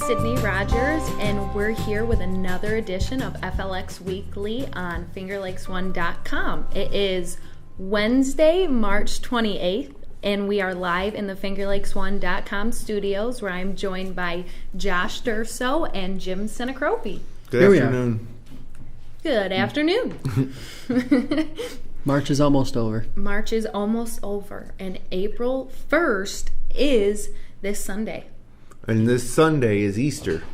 Sydney Rogers, and we're here with another edition of FLX Weekly on FingerLakes1.com. It is Wednesday, March 28th, and we are live in the FingerLakes1.com studios, where I'm joined by Josh Durso and Jim Sinicropi. Good afternoon. Good afternoon. March is almost over. March is almost over, and April 1st is this Sunday. And this Sunday is Easter.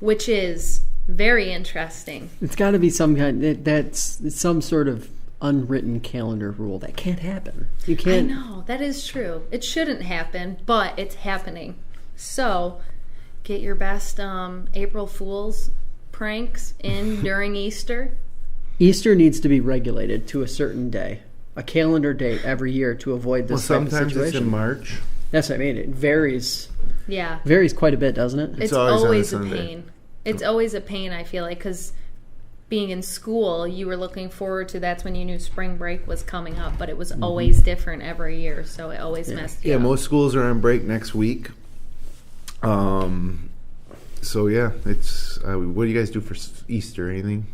Which is very interesting. It's got to be some kind. That's some sort of unwritten calendar rule that can't happen. You can't. I know, that is true. It shouldn't happen, but it's happening. So, get your best April Fool's pranks in during Easter. Easter needs to be regulated to a certain day, a calendar date every year to avoid this type of situation. Sometimes it's in March. That's what I mean. It varies. Yeah. Varies quite a bit, doesn't it? It's always a pain. It's always a pain, I feel like, because being in school, you were looking forward to, that's when you knew spring break was coming up, but it was always different every year, so it always messed you up. Yeah, most schools are on break next week. So, yeah, it's what do you guys do for Easter? Anything?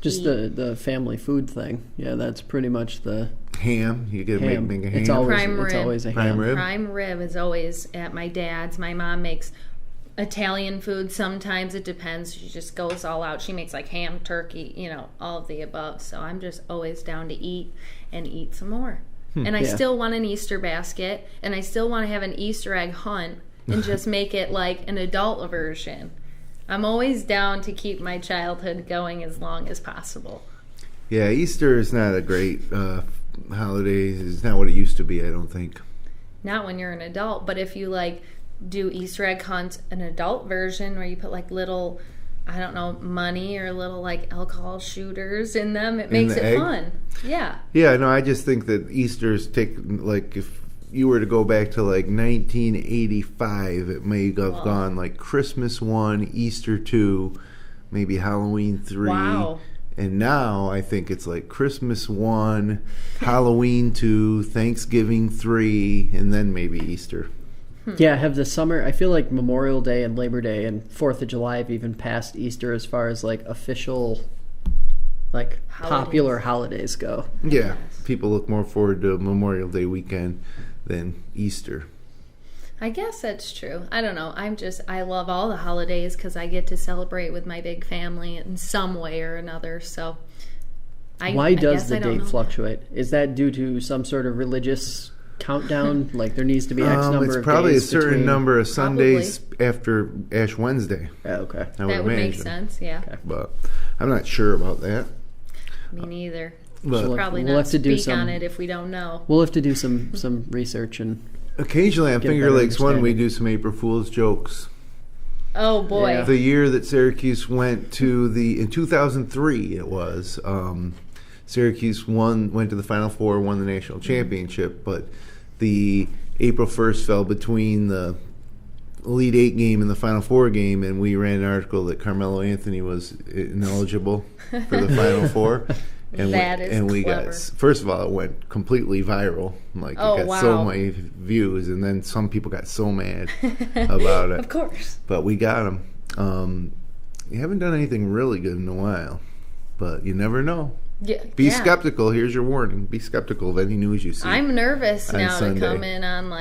Just the family food thing. Yeah, that's pretty much the... Ham. You get to make a ham. It's always a ham. Prime rib is always at my dad's. My mom makes Italian food. Sometimes it depends. She just goes all out. She makes like ham, turkey, all of the above. So I'm just always down to eat and eat some more. And I still want an Easter basket, and I still want to have an Easter egg hunt and just make it like an adult version. I'm always down to keep my childhood going as long as possible. Yeah, Easter is not a great holiday. It's not what it used to be, I don't think. Not when you're an adult, but if you do Easter egg hunts, an adult version where you put little, I don't know, money or little alcohol shooters in them, it makes it fun. Yeah. Yeah, no, I just think that Easter's if you were to go back to 1985, it may have gone Christmas 1, Easter 2, maybe Halloween 3. Wow. And now I think it's Christmas 1, Halloween 2, Thanksgiving 3, and then maybe Easter. Yeah, have the summer. I feel like Memorial Day and Labor Day and 4th of July have even passed Easter as far as official, popular holidays go. Yeah, people look more forward to Memorial Day weekend than Easter. I guess that's true. I don't know. I love all the holidays because I get to celebrate with my big family in some way or another. So, why does the date fluctuate? Is that due to some sort of religious countdown? There needs to be X number of days? It's probably a certain number of Sundays after Ash Wednesday. Okay. That would make sense, yeah. Okay. But I'm not sure about that. Me neither. But we'll probably not speak on it if we don't know. We'll have to do some research and... Occasionally on Finger Lakes 1, we do some April Fool's jokes. Oh, boy. Yeah. The year that Syracuse went to in 2003 it was, Syracuse went to the Final Four, won the national championship, but the April 1st fell between the Elite Eight game and the Final Four game, and we ran an article that Carmelo Anthony was ineligible for the Final Four. And we got, first of all, it went completely viral. It got so many views, and then some people got so mad about it. Of course. But we got them. You haven't done anything really good in a while, but you never know. Yeah. Be skeptical. Here's your warning. Be skeptical of any news you see. I'm nervous now to come in on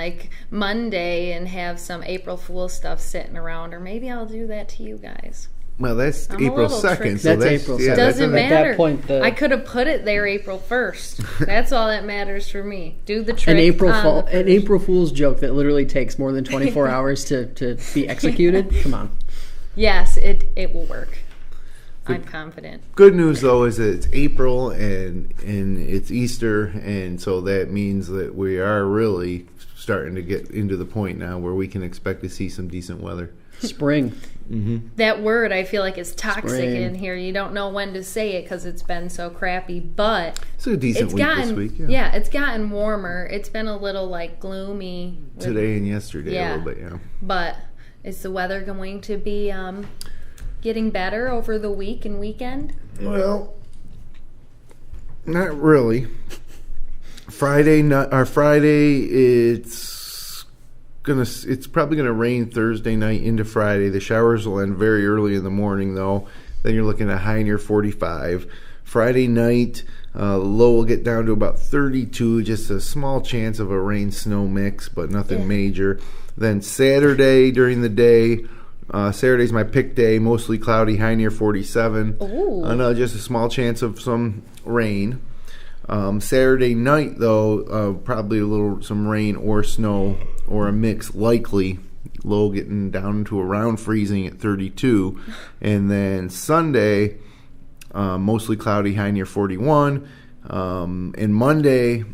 Monday and have some April Fool stuff sitting around, or maybe I'll do that to you guys. Well, that's April 2nd. So that's April 2nd. Doesn't matter. At that point, I could have put it there April 1st. That's all that matters for me. Do the trick. An April Fool's joke that literally takes more than 24 hours to be executed. Come on. Yes, it will work. I'm confident. Good news, though, is that it's April and it's Easter, and so that means that we are really starting to get into the point now where we can expect to see some decent weather. Spring. Mm-hmm. That word I feel like is toxic Spring. in here. You don't know when to say it because it's been so crappy, but it's a decent week this week. Yeah, it's gotten warmer. It's been a little gloomy today and yesterday a little bit, yeah. But is the weather going to be getting better over the week and weekend? Well, not really. Friday, it's it's probably gonna rain Thursday night into Friday. The showers will end very early in the morning, though. Then you're looking at high near 45. Friday night, low will get down to about 32. Just a small chance of a rain-snow mix, but nothing major. Then Saturday during the day, Saturday's my pick day. Mostly cloudy, high near 47. Ooh. Just a small chance of some rain. Saturday night, though, probably some rain or snow or a mix, likely. Low getting down to around freezing at 32. And then Sunday, mostly cloudy, high near 41. And Monday,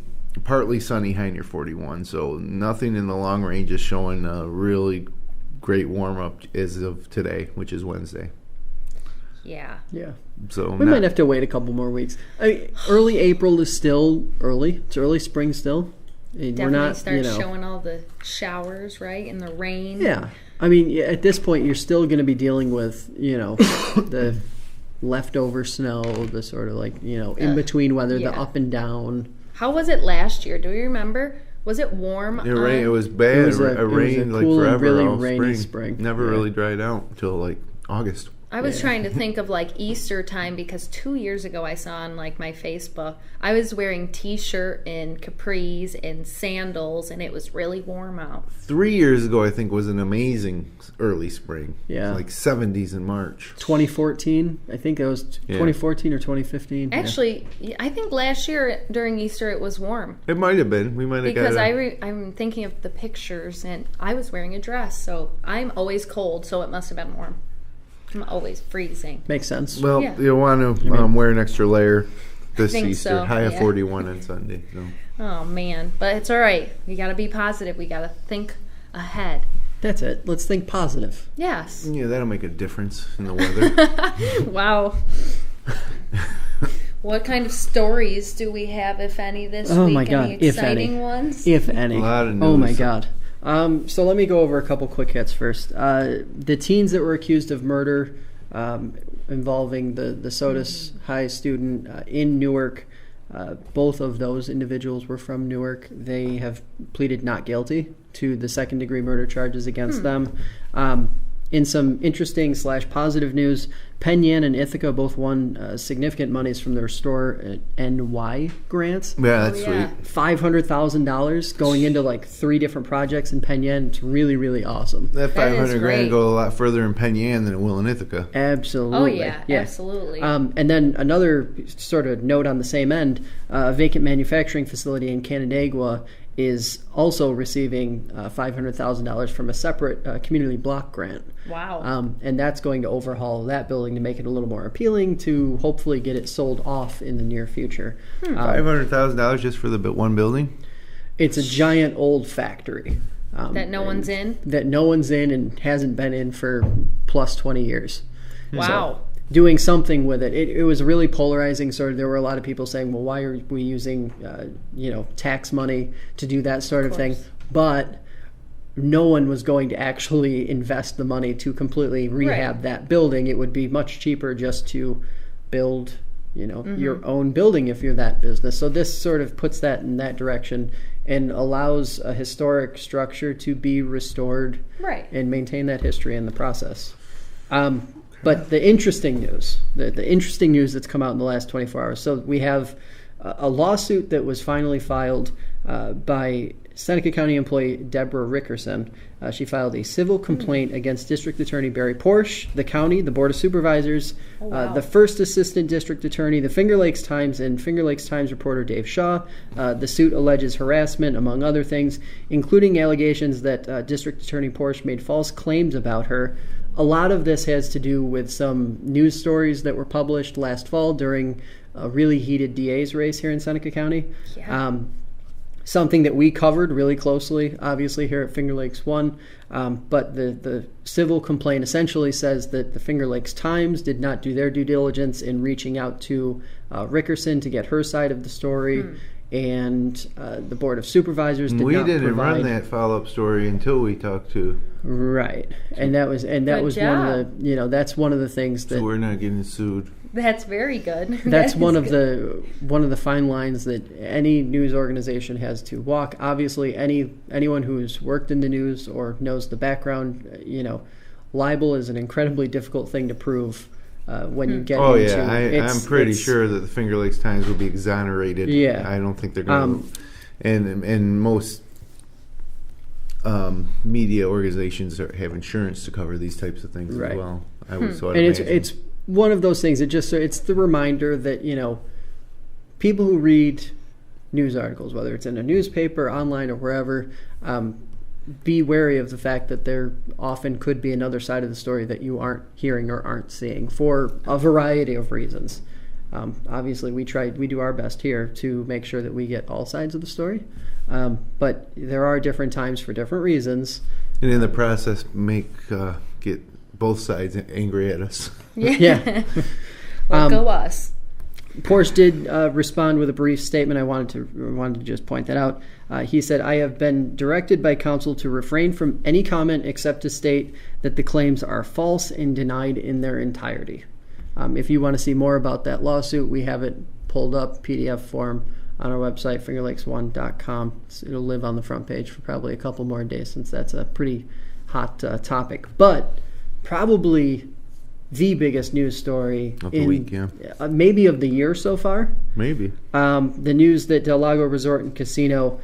partly sunny, high near 41. So nothing in the long range is showing a really great warm-up as of today, which is Wednesday. Yeah. So we might have to wait a couple more weeks. Early April is still early. It's early spring still. Definitely start showing all the showers, right, and the rain. Yeah. I mean, at this point, you're still going to be dealing with, the leftover snow, the sort of in between weather, the up and down. How was it last year? Do you remember? Was it warm? It rained. It was bad. It rained cool forever. And really rainy spring. Never really dried out until August. I was trying to think of Easter time because 2 years ago I saw on my Facebook, I was wearing t-shirt and capris and sandals and it was really warm out. 3 years ago I think was an amazing early spring. Yeah. It was 70s in March. 2014, I think it was 2014 or 2015. Actually, I think last year during Easter it was warm. It might have been. We might have because I'm thinking of the pictures and I was wearing a dress, so I'm always cold, so it must have been warm. I'm always freezing. Makes sense. Well, you'll want to wear an extra layer this Easter. So, high of 41 on Sunday. So. Oh, man. But it's all right. We got to be positive. We got to think ahead. That's it. Let's think positive. Yes. Yeah, that'll make a difference in the weather. Wow. What kind of stories do we have, if any, this week? My God. Any exciting ones? If any. A lot of news. Oh, my God. So let me go over a couple quick hits first. The teens that were accused of murder involving the SOTUS High student in Newark, both of those individuals were from Newark. They have pleaded not guilty to the second-degree murder charges against them. In some interesting / positive news, Penn Yan and Ithaca both won significant monies from the Restore NY grants. Yeah, that's sweet. $500,000 going into 3 different projects in Penn Yan. It's really, really awesome. That $500,000 go a lot further in Penn Yan than it will in Ithaca. Absolutely. Oh, yeah. Absolutely. And then another sort of note on the same end, a vacant manufacturing facility in Canandaigua is also receiving $500,000 from a separate community block grant. Wow. And that's going to overhaul that building to make it a little more appealing to hopefully get it sold off in the near future. $500,000 just for the one building? It's a giant old factory. That no one's in? That no one's in and hasn't been in for plus 20 years. Wow. So, doing something with it. It was really polarizing. Sort of, there were a lot of people saying, "Well, why are we using, tax money to do that sort of thing?" But no one was going to actually invest the money to completely rehab that building. It would be much cheaper just to build, your own building if you're that business. So this sort of puts that in that direction and allows a historic structure to be restored and maintain that history in the process. But the interesting news, the interesting news that's come out in the last 24 hours. So we have a lawsuit that was finally filed by Seneca County employee Deborah Rickerson. She filed a civil complaint against District Attorney Barry Porsche, the county, the Board of Supervisors, the first Assistant District Attorney, the Finger Lakes Times, and Finger Lakes Times reporter Dave Shaw. The suit alleges harassment, among other things, including allegations that District Attorney Porsche made false claims about her. A lot of this has to do with some news stories that were published last fall during a really heated DA's race here in Seneca County. Yeah. Something that we covered really closely, obviously, here at Finger Lakes 1. But the civil complaint essentially says that the Finger Lakes Times did not do their due diligence in reaching out to Rickerson to get her side of the story. And the Board of Supervisors did not provide. We didn't run that follow-up story until we talked to. Right, and that was one of the that's one of the things that. So we're not getting sued. That's very good. That's one of the fine lines that any news organization has to walk. Obviously, anyone who's worked in the news or knows the background, libel is an incredibly difficult thing to prove when you get into. I'm pretty sure that the Finger Lakes Times will be exonerated. Yeah, I don't think they're going to. And most media organizations have insurance to cover these types of things as well. It's one of those things. It's the reminder that people who read news articles, whether it's in a newspaper, online, or wherever, be wary of the fact that there often could be another side of the story that you aren't hearing or aren't seeing for a variety of reasons. Obviously, we do our best here to make sure that we get all sides of the story, but there are different times for different reasons. And in the process, get both sides angry at us. Yeah. Well, go us. Porsche did respond with a brief statement. I wanted to just point that out. He said, "I have been directed by counsel to refrain from any comment except to state that the claims are false and denied in their entirety." If you want to see more about that lawsuit, we have it pulled up, PDF form, on our website, fingerlakes1.com. It'll live on the front page for probably a couple more days since that's a pretty hot topic. But probably the biggest news story of the week, maybe of the year so far. Maybe. The news that Del Lago Resort and Casino,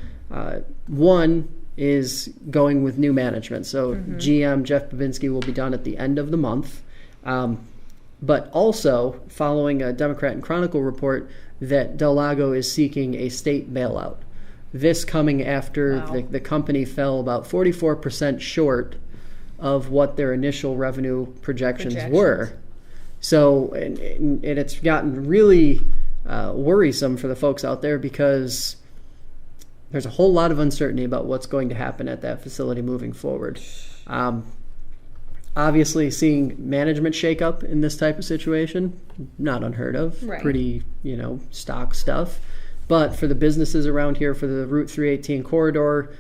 one, is going with new management. So GM Jeff Babinski will be done at the end of the month. But also, following a Democrat and Chronicle report, that Del Lago is seeking a state bailout. This coming after the company fell about 44% short of what their initial revenue projections were. So, and it's gotten really worrisome for the folks out there because there's a whole lot of uncertainty about what's going to happen at that facility moving forward. Obviously, seeing management shake up in this type of situation, not unheard of. Right. Pretty, stock stuff. But for the businesses around here, for the Route 318 corridor,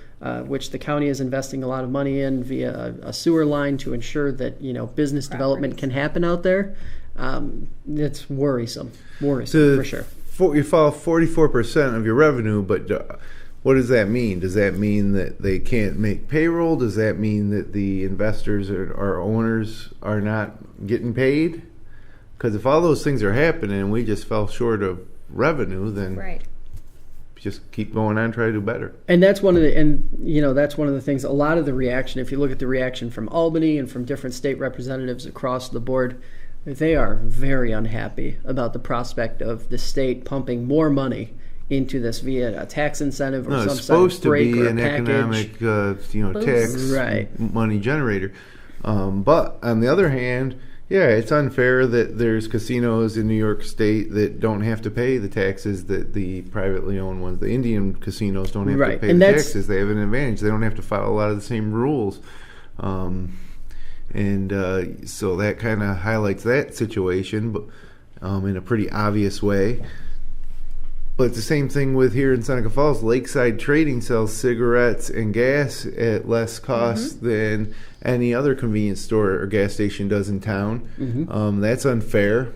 which the county is investing a lot of money in via a sewer line to ensure that business development can happen out there, it's worrisome for sure. You fall 44% of your revenue, but what does that mean? Does that mean that they can't make payroll? Does that mean that the investors or owners are not getting paid? Because if all those things are happening and we just fell short of revenue, then just keep going on, try to do better. And that's one of the things. A lot of the reaction, if you look at the reaction from Albany and from different state representatives across the board, they are very unhappy about the prospect of the state pumping more money into this via a tax incentive or some sort of break or a package. It's supposed to be an economic, tax money generator. But on the other hand, it's unfair that there's casinos in New York State that don't have to pay the taxes that the privately owned ones, the Indian casinos, don't have to pay the taxes. They have an advantage. They don't have to follow a lot of the same rules. So that kind of highlights that situation, but in a pretty obvious way. But it's the same thing with here in Seneca Falls. Lakeside Trading sells cigarettes and gas at less cost than any other convenience store or gas station does in town. That's unfair.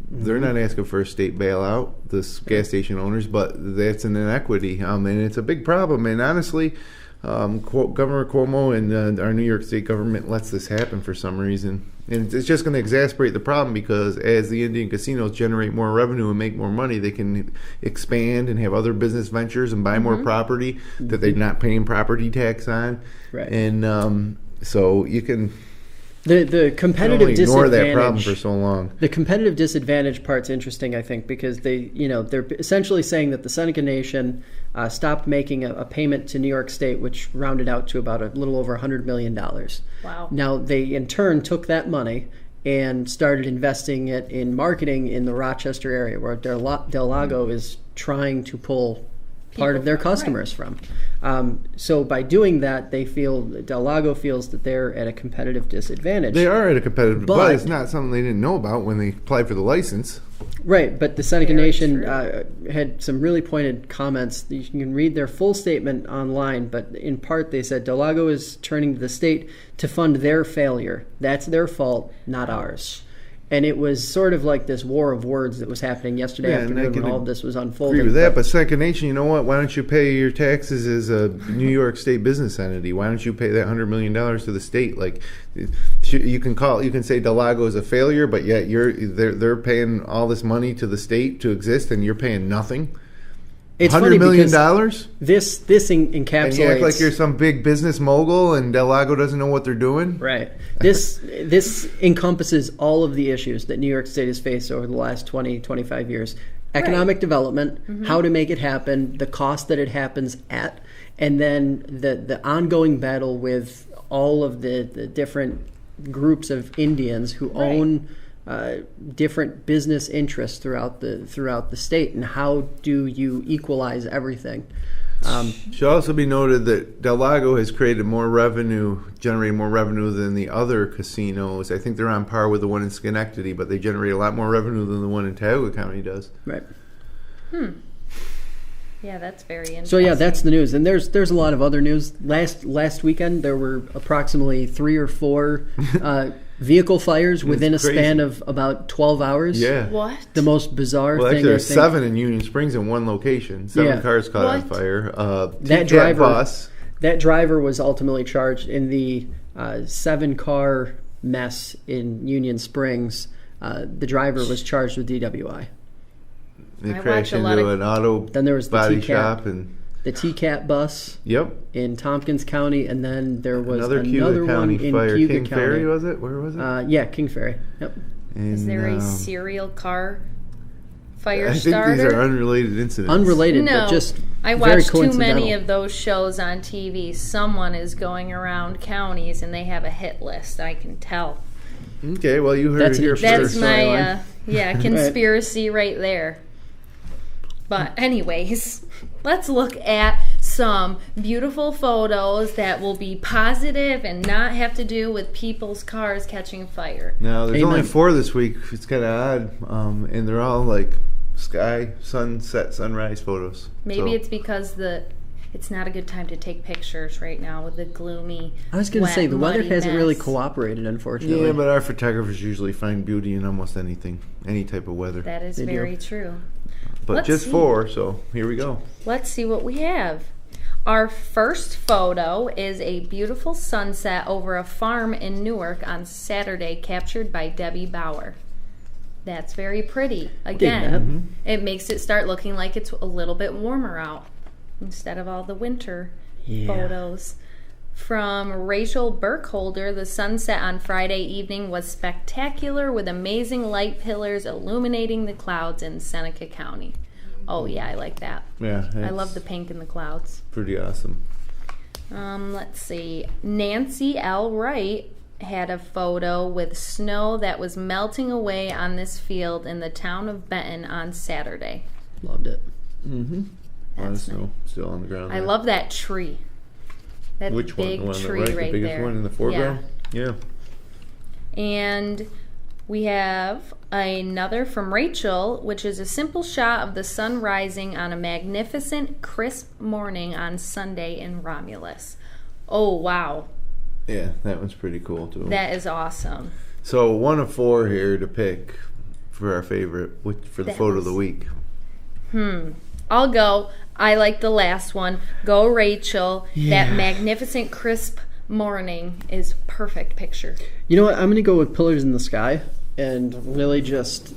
They're not asking for a state bailout, the gas station owners, but that's an inequity. And it's a big problem. And honestly, Governor Cuomo and our New York State government lets this happen for some reason. And it's just going to exacerbate the problem because as the Indian casinos generate more revenue and make more money, they can expand and have other business ventures and buy more property that they're not paying property tax on. Right. And so you can... The competitive disadvantage. Ignore that problem for so long. The competitive disadvantage part's interesting, I think, because they're essentially saying that the Seneca Nation stopped making a payment to New York State, which rounded out to about a little over $100 million. Wow. Now they in turn took that money and started investing it in marketing in the Rochester area, where Del Lago is trying to pull part of their customers from. So by doing that, Del Lago feels that they're at a competitive disadvantage. They are at a competitive, but it's not something they didn't know about when they applied for the license. Right, but the Seneca Nation had some really pointed comments. You can read their full statement online, but in part they said Del Lago is turning to the state to fund their failure. That's their fault, not ours. And it was sort of like this war of words that was happening yesterday afternoon when all of this was unfolding. Agree with that, but Second Nation, you know what? Why don't you pay your taxes as a New York State business entity? Why don't you pay that $100 million to the state? Like, you can say Del Lago is a failure, but yet they're paying all this money to the state to exist, and you're paying nothing. It's $100 million? This encapsulates. And you act like you're some big business mogul, and Del Lago doesn't know what they're doing. Right. This encompasses all of the issues that New York State has faced over the last 20, 25 years. Economic development, how to make it happen, the cost that it happens at, and then the ongoing battle with all of the different groups of Indians who own different business interests throughout the state, and how do you equalize everything? Should also be noted that Del Lago has generated more revenue than the other casinos. I think they're on par with the one in Schenectady, but they generate a lot more revenue than the one in Tioga County does. Right. Yeah, that's very interesting. So yeah, that's the news, and there's a lot of other news. Last weekend there were approximately 3 or 4 vehicle fires within a span of about 12 hours. Yeah. What? The most bizarre thing. Well, actually, there's 7 in Union Springs in one location. 7 cars caught on fire. That driver was ultimately charged in the 7-car mess in Union Springs. The driver was charged with DWI. They crashed into an auto then there was the body T-Cat, shop and the T-Cat bus. Yep. In Tompkins County, and then there was another one in fire. Cuba King County. Ferry, was it? Where was it? Yeah, King Ferry. Yep. And, is there a serial car fire I starter? think these are unrelated incidents. Unrelated, no, but just I very watch too many coincidental. of those shows on TV. Someone is going around counties, and they have a hit list. I can tell. Okay, well, you heard That's it here That's first. my conspiracy right there. But anyways, let's look at some beautiful photos that will be positive and not have to do with people's cars catching fire. No, there's Amen. only 4 this week. It's kind of odd, and they're all like sky, sunset, sunrise photos. Maybe it's because it's not a good time to take pictures right now with the gloomy. I was going to say the weather muddy hasn't really mess. cooperated, unfortunately. Yeah, but our photographers usually find beauty in almost anything, any type of weather. That is They do. very true. But Let's just see. 4, so here we go. Let's see what we have. Our first photo is a beautiful sunset over a farm in Newark on Saturday, captured by Debbie Bauer. That's very pretty. Again, it makes it start looking like it's a little bit warmer out instead of all the winter photos. From Rachel Burkholder, the sunset on Friday evening was spectacular with amazing light pillars illuminating the clouds in Seneca County. Oh yeah, I like that. Yeah, I love the pink in the clouds. Pretty awesome. Let's see. Nancy L. Wright had a photo with snow that was melting away on this field in the town of Benton on Saturday. Loved it. Mm-hmm. A lot of That's snow still on the ground. I there. love that tree. That Which one? big The one on the tree right, right the biggest there. one in the foreground? Yeah. And we have another from Rachel, which is a simple shot of the sun rising on a magnificent, crisp morning on Sunday in Romulus. Oh, wow. Yeah, that one's pretty cool, too. That is awesome. So 1 of 4 here to pick for our favorite, for the That photo was- of the week. I'll go. I like the last one. Go, Rachel. Yeah. That magnificent, crisp morning is perfect picture. You know what? I'm going to go with Pillars in the Sky and really just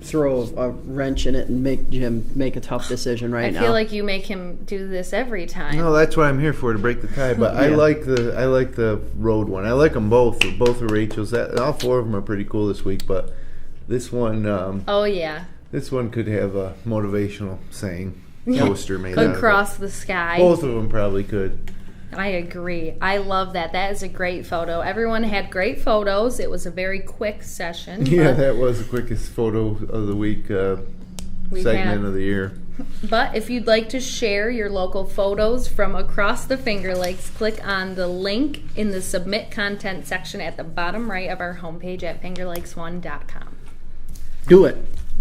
throw a wrench in it and make Jim make a tough decision right now. I feel like you make him do this every time. No, that's what I'm here for, to break the tie. But I Yeah. like the road one. I like them both. Both of Rachel's. All 4 of them are pretty cool this week. But this one, Oh, yeah. this one could have a motivational saying poster made out of it. Across the sky. Both of them probably could. I agree. I love that. That is a great photo. Everyone had great photos. It was a very quick session. Yeah, but, that was the quickest photo of the week We've segment had- of the year. but if you'd like to share your local photos from across the Finger Lakes, click on the link in the Submit Content section at the bottom right of our homepage at fingerlakes1.com. Do it.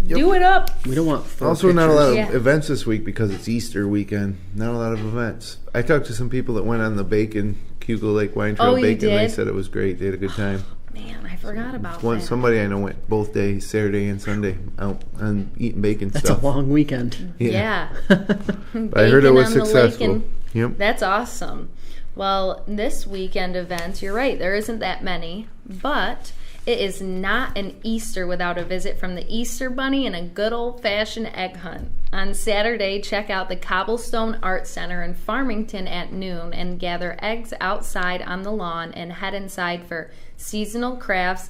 Do it up. We don't want four Also, not a lot of Yeah. events this week because it's Easter weekend. Not a lot of events. I talked to some people that went on the Bacon, Cuba Lake Wine Trail Oh, you Bacon. They did? said it was great. They had a good time. Man, I forgot about that. Somebody I know went both days, Saturday and Sunday, out and eating bacon That's stuff. a long weekend. Yeah. I heard it was successful. Yep. That's awesome. Well, this weekend events, you're right, there isn't that many, but it is not an Easter without a visit from the Easter Bunny and a good old-fashioned egg hunt. On Saturday, check out the Cobblestone Art Center in Farmington at noon and gather eggs outside on the lawn and head inside for seasonal crafts,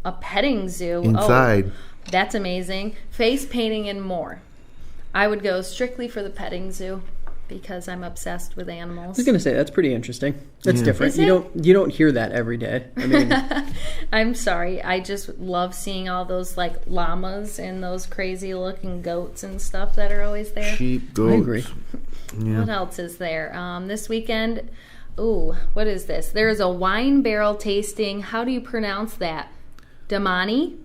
a petting zoo. Inside. Oh, that's amazing. Face painting and more. I would go strictly for the petting zoo because I'm obsessed with animals. I was going to say, that's pretty interesting. That's different. Is it? You don't hear that every day. I mean, I'm sorry. I just love seeing all those like llamas and those crazy looking goats and stuff that are always there. Sheep, goats. I agree. Yeah. What else is there? This weekend, what is this? There's a wine barrel tasting. How do you pronounce that? Damiani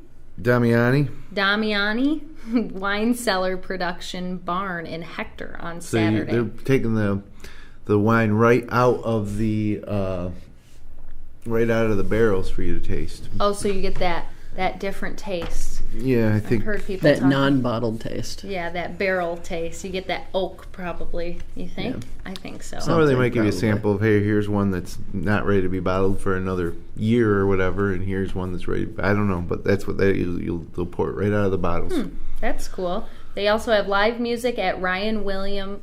Wine Cellar Production Barn in Hector on Saturday. They're taking the wine right out of the barrels for you to taste. Oh, so you get that different taste. Yeah, I think I've heard people that talk. non-bottled taste. Yeah, that barrel taste. You get that oak, probably. You think? Yeah. I think so. Or they might give you a sample of, hey, here's one that's not ready to be bottled for another year or whatever, and here's one that's ready. I don't know, but that's what they'll pour it right out of the bottles. That's cool. They also have live music at Ryan William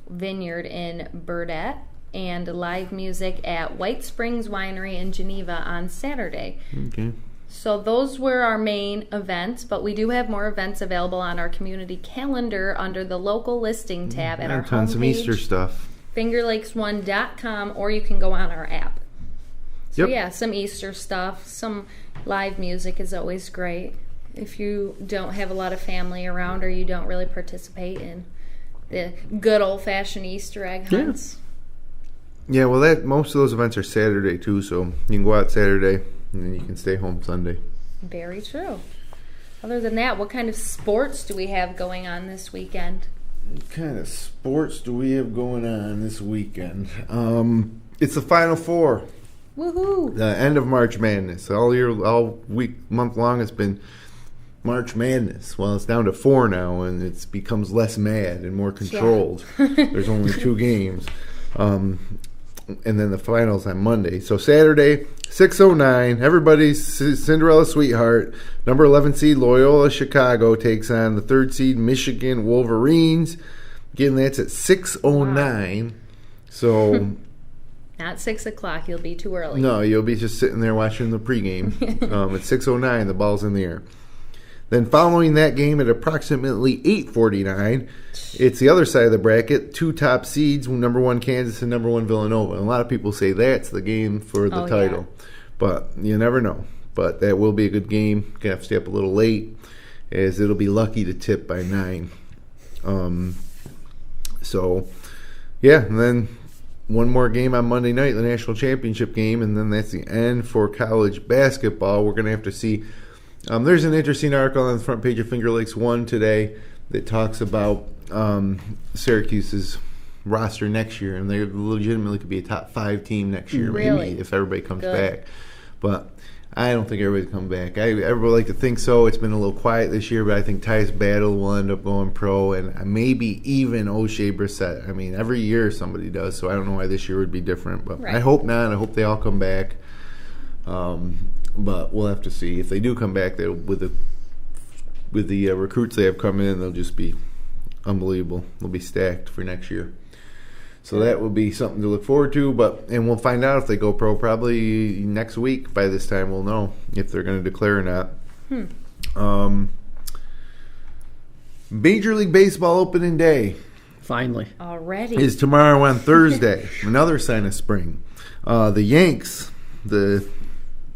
Vineyard in Burdett and live music at White Springs Winery in Geneva on Saturday. Okay. So those were our main events, but we do have more events available on our community calendar under the local listing tab at our homepage. Some Easter stuff. FingerLakes1.com, or you can go on our app. So yep. Some Easter stuff, some live music is always great. If you don't have a lot of family around or you don't really participate in the good old-fashioned Easter egg hunts. Yeah, well, most of those events are Saturday too, so you can go out Saturday and then you can stay home Sunday. Very true. Other than that, what kind of sports do we have going on this weekend? What kind of sports do we have going on this weekend? It's the Final Four. Woohoo! The end of March Madness. All week, month long, it's been March Madness. Well, it's down to 4 now, and it becomes less mad and more controlled. Yeah. There's only 2 games. And then the finals on Monday. So Saturday, 6:09, everybody's Cinderella sweetheart, number 11 seed Loyola Chicago takes on the 3rd seed Michigan Wolverines. Again, that's at 6:09. Wow. So not 6 o'clock. You'll be too early. No, you'll be just sitting there watching the pregame. At 6:09, the ball's in the air. Then following that game at approximately 8:49, it's the other side of the bracket, 2 top seeds, number 1 Kansas and number 1 Villanova. And a lot of people say that's the game for the title. Yeah. But you never know. But that will be a good game. Going to have to stay up a little late, as it'll be lucky to tip by 9. And then one more game on Monday night, the national championship game, and then that's the end for college basketball. We're going to have to see. There's an interesting article on the front page of Finger Lakes 1 today that talks about Syracuse's roster next year, and they legitimately could be a top 5 team next year, maybe, if everybody comes back. But I don't think everybody's come back. Everybody like to think so. It's been a little quiet this year, but I think Tyus Battle will end up going pro, and maybe even O'Shea Brissett. I mean, every year somebody does, so I don't know why this year would be different. But I hope not. I hope they all come back. But we'll have to see. If they do come back, with the recruits they have coming in, they'll just be unbelievable. They'll be stacked for next year. So that will be something to look forward to. And we'll find out if they go pro probably next week. By this time, we'll know if they're going to declare or not. Major League Baseball opening day. Finally. Already. Is tomorrow on Thursday. Another sign of spring. The Yanks, the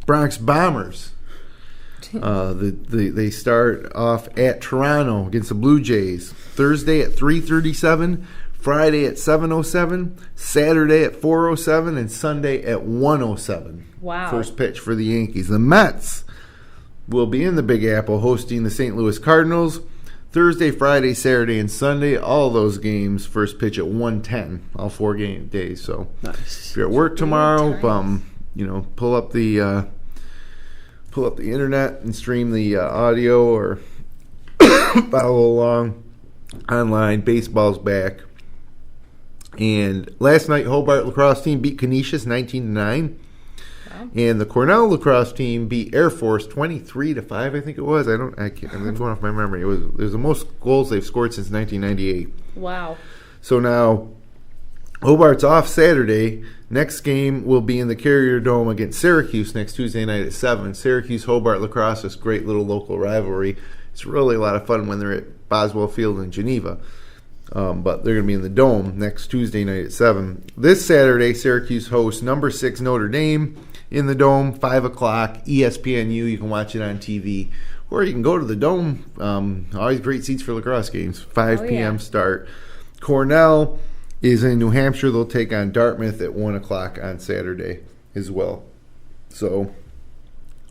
Bronx Bombers, they start off at Toronto against the Blue Jays. Thursday at 3:37, Friday at 7:07, Saturday at 4:07, and Sunday at 1:07. Wow. First pitch for the Yankees. The Mets will be in the Big Apple hosting the St. Louis Cardinals. Thursday, Friday, Saturday, and Sunday, all those games, first pitch at 1:10, all 4 game days. So nice. If you're at work tomorrow, pull up the pull up the internet and stream the audio or follow along online. Baseball's back. And last night, Hobart lacrosse team beat Canisius 19-9. Wow. And the Cornell lacrosse team beat Air Force 23-5. I think it was. I'm going off my memory. It was the most goals they've scored since 1998. Wow. So now Hobart's off Saturday. Next game will be in the Carrier Dome against Syracuse next Tuesday night at 7. Syracuse-Hobart lacrosse is a great little local rivalry. It's really a lot of fun when they're at Boswell Field in Geneva. But they're going to be in the Dome next Tuesday night at 7. This Saturday, Syracuse hosts number 6 Notre Dame in the Dome, 5 o'clock, ESPNU. You can watch it on TV. Or you can go to the Dome. Always great seats for lacrosse games. 5 p.m. start. Cornell is in New Hampshire. They'll take on Dartmouth at 1 o'clock on Saturday as well. So,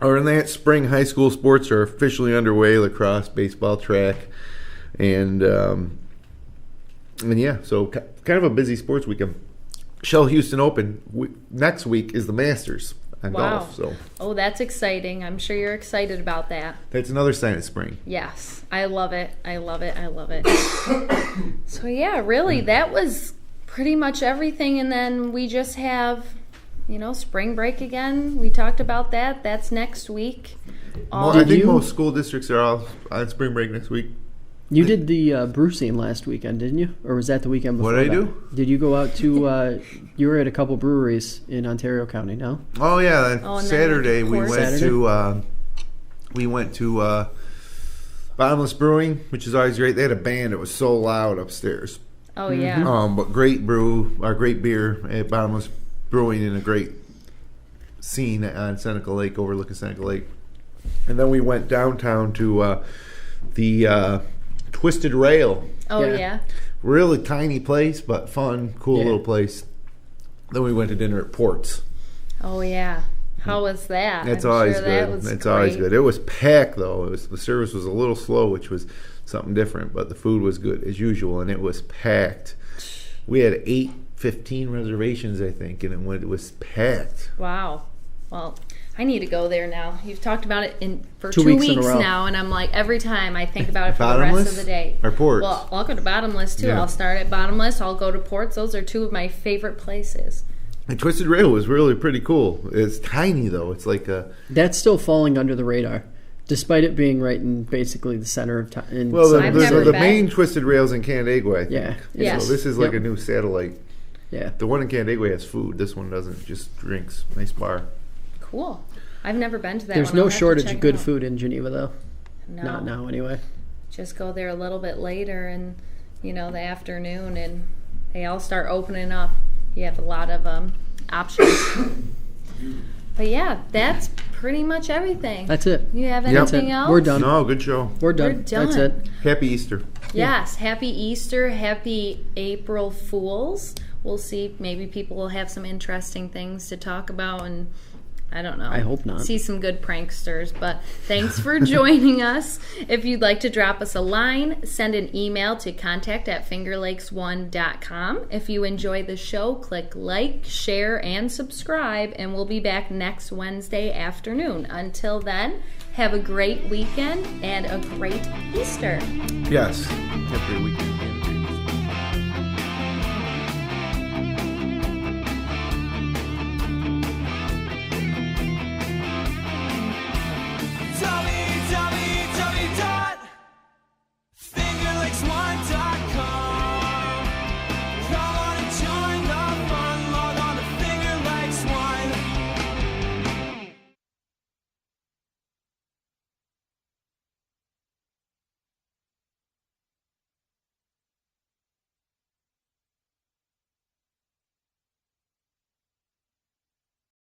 other than that, spring high school sports are officially underway. Lacrosse, baseball, track, and yeah, so kind of a busy sports weekend. Shell Houston Open. Next week is the Masters on golf. So. Oh, that's exciting. I'm sure you're excited about that. That's another sign of spring. Yes. I love it. I love it. I love it. So, yeah, really, that was pretty much everything. And then we just have, spring break again. We talked about that. That's next week. I think most school districts are all on spring break next week. You did the brew scene last weekend, didn't you? Or was that the weekend before? What did I do? Did you go out to, you were at a couple breweries in Ontario County, no? Oh, yeah. Saturday we went to Bottomless Brewing, which is always great. They had a band. It was so loud upstairs. Oh, yeah. But great beer at Bottomless Brewing in a great scene on Seneca Lake, overlooking Seneca Lake. And then we went downtown to the Twisted Rail. Oh, yeah. Really tiny place, but fun, cool little place. Then we went to dinner at Port's. Oh, yeah. How was that? It's always good. It was packed, though. The service was a little slow, which was something different, but the food was good as usual, and it was packed. We had 15 reservations, I think, and it was packed. Wow. Well, I need to go there now. You've talked about it for 2 weeks in a row now, and I'm like, every time I think about it for the rest of the day. Or Ports? Well, I'll go to Bottomless, too. Yeah. I'll start at Bottomless. I'll go to Ports. Those are two of my favorite places. And Twisted Rail was really pretty cool. It's tiny, though. It's like a... That's still falling under the radar, despite it being right in basically the center of town. Well, the main Twisted Rail's in Canandaigua, I think. Yeah. Yes. So this is like a new satellite. Yeah. The one in Canandaigua has food. This one doesn't. Just drinks. Nice bar. Cool. I've never been to that There's one. no shortage of good food in Geneva, though. No. Not now, anyway. Just go there a little bit later in, the afternoon, and they all start opening up. You have a lot of options. But, yeah, that's pretty much everything. That's it. You have anything else? We're done. No, good show. We're done. That's it. Happy Easter. Yes, happy Easter, happy April Fools. We'll see. Maybe people will have some interesting things to talk about, and I don't know. I hope not. See some good pranksters. But thanks for joining us. If you'd like to drop us a line, send an email to contact@fingerlakes1.com. If you enjoy the show, click like, share, and subscribe, and we'll be back next Wednesday afternoon. Until then, have a great weekend and a great Easter. Yes. Have a great weekend.